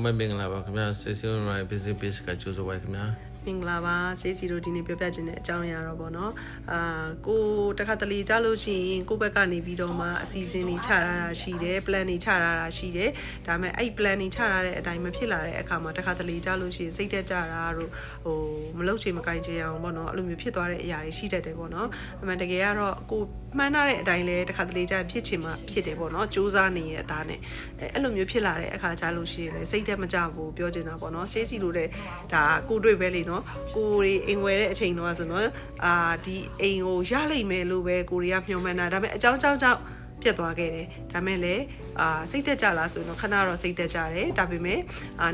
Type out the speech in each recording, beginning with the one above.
မင်္ဂလာပါခင်ဗျာဆေးစီရိုင်း business page ကကြိုးစားပါခင်ဗျာမင်္ဂလာပါဆေးစီတို့ဒီနေ့ပြောပြခြင်းတဲ့အကြောင်းအရာတော့ဗောနော်ကိုတခါတလေကြားလို့ရှိရင်ကိုဘက်ကနေပြီးတော့မှအစီအစဉ်တွေချထားတာရှိတယ် plan တွေချထားတာရှိတယ်ဒါပေမဲ့အဲ့ plan တွေချထားတဲ့အတိုင်းမဖြစ်လာတဲ့အခါမှာတခါတလေကြားလို့ရှိရင်စိတ်သက်ကြတာတို့မလုပ်ချင်မကိုင်ချင်အောင်ဗောနော်အဲ့လိုမျိုးဖြစ်သွားတဲ့အရာတွေရှိတတ်တယ်ဗောနော်အမှန်တကယ်ကတော့ကိုမှန်းထားတဲ့အတိုင်းလဲတခါတလေကြားဖြစ်ချင်မှဖြစ်တယ်ဗောနော်စူးစမ်းနေရဲ့အသားနဲ့အဲ့လိုမျိုးဖြစ်လာတဲ့အခါကြားလို့ရှိရင်လဲစိတ်သက်မကြဘူးပြောချင်တာဗောနော်ဆေးစီလို့တဲ့ဒါကိုတွေ့ပဲလေနော်ကိုရီအိမ်ဝယ်တဲ့အချိန်တော့ဆိုတော့ဒီအိမ်ကိုရလိမ့်မယ်လို့ပဲကိုရီကမျှော်မှန်းတာဒါပေမဲ့အကြောင်းကြောင့်ပြတ်သွားခဲ့တယ်ဒါမဲ့လည်းစိတ်သက်ကြလားဆိုတော့ခဏတော့စိတ်သက်ကြတယ်ဒါပေမဲ့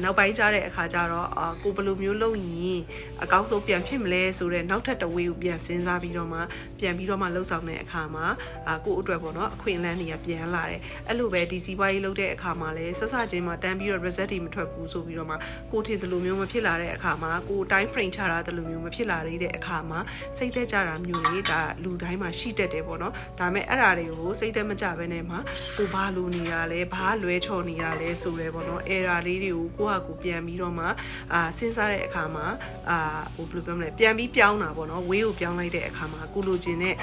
နောက်ပိုင်းကျတဲ့အခါကျတော့ကိုဘယ်လိုမျိုးလုပ်ရင်အကောင်းဆုံးပြန်ဖြစ်မလဲဆိုတော့နောက်ထပ်တစ်ဝေးကိုပြန်စဉ်းစားပြီးတော့မှပြန်ပြီးတော့မှလှုပ်ဆောင်တဲ့အခါမှာကိုအတွက်ပေါ့နော်အခွင့်အလမ်းတွေကပြန်လာတယ်အဲ့လိုပဲဒီစီးပွားရေးလုပ်တဲ့အခါမှာလည်းဆက်စချင်းမှာတန်းပြီးတော့ result တွေမထွက်ဘူးဆိုပြီးတော့မှကိုထင်တယ်လို့မျိုးမဖြစ်လာတဲ့အခါမှာကို time frame ချတာတယ်လို့မျိုးမဖြစ်လာတဲ့အခါမှာစိတ်သက်ကြတာမျိုးတွေဒါလူတိုင်းမှာရှိတတ်တယ်ပေါ့နော်ဒါပေမဲ့အဲ့ဓာတွေကိုစိတ်သက်မကြဘဲနဲ့မှကိုဘာလိုနေတာလဲဘာလွဲချော်နေတာလဲဆိုရဲပေါ့နော် error လေးတွေကိုကိုယ့်ဟာကိုပြန်ပြီးတော့မှစဉ်းစားတဲ့အခါမှာဘယ်လိုပြောမလဲပြန်ပြီးပြောင်းတာပေါ့နော် way ကိုပြောင်းလိုက်တဲ့အခါမှာကိုလိုချင်တဲ့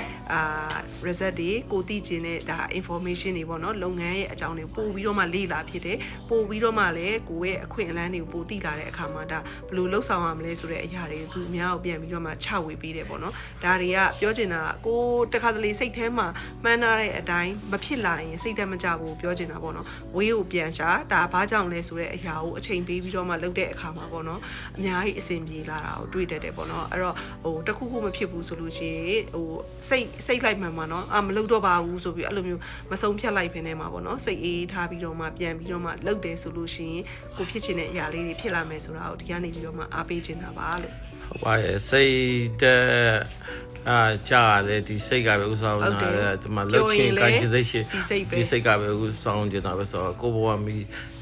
result တွေကိုသိချင်တဲ့ဒါ information တွေပေါ့နော်လုပ်ငန်းရဲ့အကြောင်းတွေပို့ပြီးတော့မှလေ့လာဖြစ်တယ်ပို့ပြီးတော့မှလည်းကိုယ့်ရဲ့အခွင့်အလမ်းတွေကိုပို့သိလာတဲ့အခါမှာဒါဘယ်လိုလုပ်ဆောင်ရမလဲဆိုတဲ့အရာတွေသူအများကိုပြန်ပြီးတော့မှချဝေပေးတယ်ပေါ့နော်ဒါတွေကပြောချင်တာကိုတခါတလေစိတ်ထဲမှာမှန်းထားတဲ့အတိုင်းမဖြစ်လာရင်စိတ်ထဲမကြဘူးပြောချင်တာပေါ့နော်ဝေးကိုပြန်ရှာဒါဘာကြောင့်လဲဆိုတဲ့အရာကိုအချိန်ပေးပြီးတော့မှလုပ်တဲ့အခါမှာပေါ့နော်အများကြီးအဆင်ပြေလာတာကိုတွေ့တတ်တယ်ပေါ့နော်အဲ့တော့တခုခုမဖြစ်ဘူးဆိုလို့ရှိရင်စိတ်လိုက်မှန်မှာနော်မလုပ်တော့ပါဘူးဆိုပြီးအဲ့လိုမျိုးမဆုံးဖြတ်လိုက်ဖ ೇನೆ မှာပေါ့နော်စိတ်အေးထားပြီးတော့မှပြန်ပြီးတော့မှလုပ်တယ်ဆိုလို့ရှိရင်ကိုဖြစ်ချင်တဲ့အရာလေးတွေဖြစ်လာမယ်ဆိုတာကိုဒီကနေပြီးတော့မှအားပေးချင်တာပါလို့ဟုတ်ပါရဲ့စိတ်တက်ကြာတယ်ဒီစိတ်ကပဲဥစားဝင်လာတယ်ဒီမှာလှုပ်ချင်းကိုင်းစိတ်ရှိဒီစိတ်ကပဲဥဆောင်နေတာပဲဆိုတော့ကိုဘဝမီ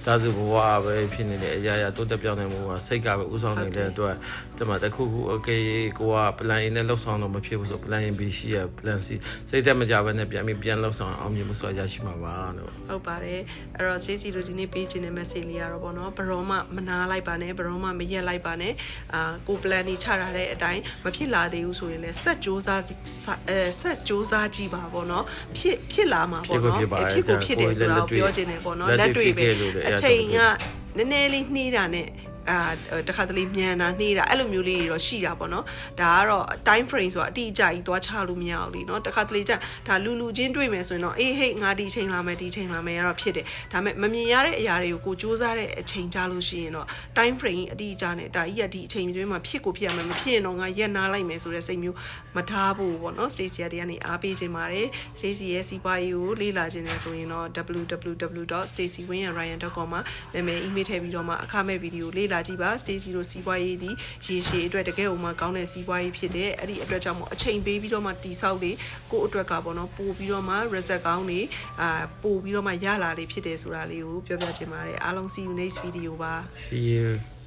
ဒါဆိုဘဝပဲဖြစ်နေတဲ့အရာတိုးတက်ပြောင်းနေမှုကစိတ်ကပဲဥဆောင်နေတဲ့အတွက်ဒီမှာတခုခု okay ကိုက plan A နဲ့လှုပ်ဆောင်တော့မဖြစ်ဘူးဆို plan B ရှိရ plan C စိတ်တက်မကြဘဲနဲ့ပြန်လှုပ်ဆောင်အောင်မြင်မှုဆိုရရှိမှာပါလို့ဟုတ်ပါတယ်အဲ့တော့ JC တို့ဒီနေ့ပေးခြင်းတဲ့ message လေးကတော့ပေါ့နော်ဘရောမှမနာလိုက်ပါနဲ့ဘရောမှမရက်လိုက်ပါနဲ့ကို plan နေချထားတဲ့အတိုင်းမဖြစ်လာသေးဘူးဆိုရင်လည်းဆက်စ조사ကြည့်ပါပေါ့နော်ဖြစ်လာမှာပေါ့နော်ဖြစ်ကိုဖြစ်တယ်ဆိုတာကိုပြောခြင်းတယ်ပေါ့နော်လက်တွေ့ပဲအချိန်ကနည်းနည်းလေးနှီးတာနဲ့တခါတလေမြန်တာနှေးတာအဲ့လိုမျိုးလေးတွေတော့ရှိတာပေါ့နော်ဒါကတော့ time frame ဆိုတာအတိအကျကြီးသွားချလို့မရအောင်လीเนาะတခါတလေကျဒါလူချင်းတွေ့မယ်ဆိုရင်တော့အေးဟိတ်ငါဒီချိန်လာမယ်ဒီချိန်လာမယ်ကတော့ဖြစ်တယ်ဒါပေမဲ့မမြင်ရတဲ့အရာတွေကိုကိုစူးစမ်းတဲ့အချိန်ကြာလို့ရှိရင်တော့ time frame အတိအကျနဲ့ဒါကြီးကဒီအချိန်တွင်းမှာဖြစ်ကိုဖြစ်ရမယ်မဖြစ်ရင်တော့ငါရက်နာလိုက်မယ်ဆိုတဲ့စိတ်မျိုးမထားဖို့ပေါ့နော် Stacy တွေကနေအားပေးခြင်းပါတယ် Stacy ရဲ့စီးပွားရေးကိုလေ့လာခြင်းနဲ့ဆိုရင်တော့ www.stacywinryan.com မှာနာမည် email ထည့်ပြီးတော့မှအခမဲ့ဗီဒီယိုလေ့လာကြည့်ပါ Stacy တို့စီးပွားရေးဒီရေရှည်အတွက်တကယ်ကိုမှကောင်းတဲ့စီးပွားရေးဖြစ်တဲ့အဲ့ဒီအတွက်ကြောင့်မို့အချိန်ပေးပြီးတော့မှတိဆောက်လေကိုယ့်အတွက်ကပေါ့နော်ပို့ပြီးတော့မှ result ကောင်းနေပို့ပြီးတော့မှရလာလေဖြစ်တယ်ဆိုတာလေးကိုပြောပြချင်ပါတယ်အားလုံး see you next video ပါ see you